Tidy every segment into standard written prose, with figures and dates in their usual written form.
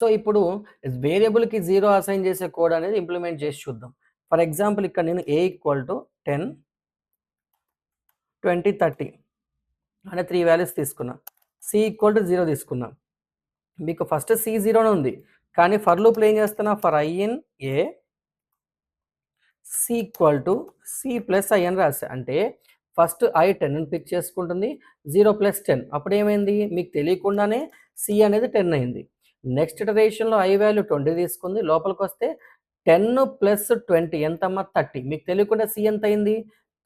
So, ఇప్పుడు వేరియబుల్‌కి 0 assign చేసే code అనేది ఇంప్లిమెంట్ చేసి చూద్దాం. ఫర్ ఎగ్జాంపుల్ ఇక్కడ నేను A = 10, 20, 30 అనే 3 వాల్యూస్ తీసుకున్నా. C = 0 తీసుకున్నా. మీకు ఫస్ట్ C 0నే ఉంది. కానీ ఫర్ లూప్‌లో ఏం చేస్తున్నా, for I in A C = C+I అని రాసా. అంటే ఫస్ట్ I 10ని పిక్ చేసుకుంటుంది. 0 + 10 అప్పుడేమైంది, మీకు తెలియకుండానే C అనేది 10 అయింది. నెక్స్ట్ ఇటరేషన్‌లో I వాల్యూ 20 తీసుకుంది. లోపలికొస్తే 10 + 20 ఎంతమ్మా, 30. మీకు తెలియకుండా C ఎంత అయింది,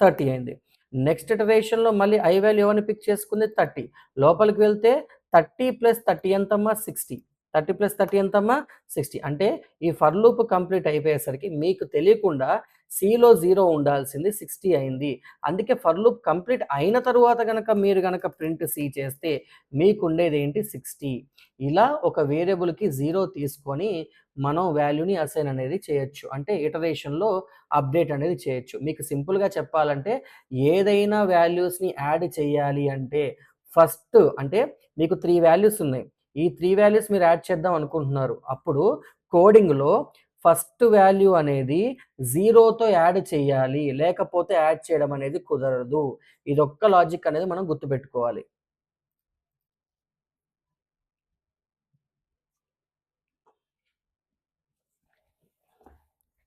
30 అయింది. నెక్స్ట్ ఇటరేషన్‌లో మళ్ళీ I వాల్యూ ఎవరిని పిక్ చేసుకుంది, 30. లోపలికి వెళ్తే 30 + 30 ఎంతమ్మా, 60. 30 + 30 ఎంతమ్మా, 60. అంటే ఈ ఫర్ లూప్ కంప్లీట్ అయిపోయేసరికి మీకు తెలియకుండా Cలో 0 ఉండాల్సింది 60 అయింది. అందుకే ఫర్ లూప్ కంప్లీట్ అయిన తరువాత మీరు గనక ప్రింట్ C చేస్తే మీకుండేదేంటి, 60. ఇలా ఒక వేరియబుల్‌కి 0 తీసుకొని మనం వాల్యూని అసైన్ అనేది చేయొచ్చు. అంటే ఇటరేషన్‌లో అప్డేట్ అనేది చేయొచ్చు. మీకు సింపుల్‌గా చెప్పాలంటే ఏదైనా వాల్యూస్‌ని యాడ్ చేయాలి అంటే ఫస్ట్ అంటే మీకు 3 వాల్యూస్ ఉన్నాయి. ఈ 3 వాల్యూస్ మీరు యాడ్ చేద్దాం అనుకుంటున్నారు. అప్పుడు కోడింగ్‌లో ఫస్ట్ వాల్యూ అనేది 0తో యాడ్ చేయాలి. లేకపోతే యాడ్ చేయడం అనేది కుదరదు. ఇదొక్క లాజిక్ అనేది మనం గుర్తుపెట్టుకోవాలి.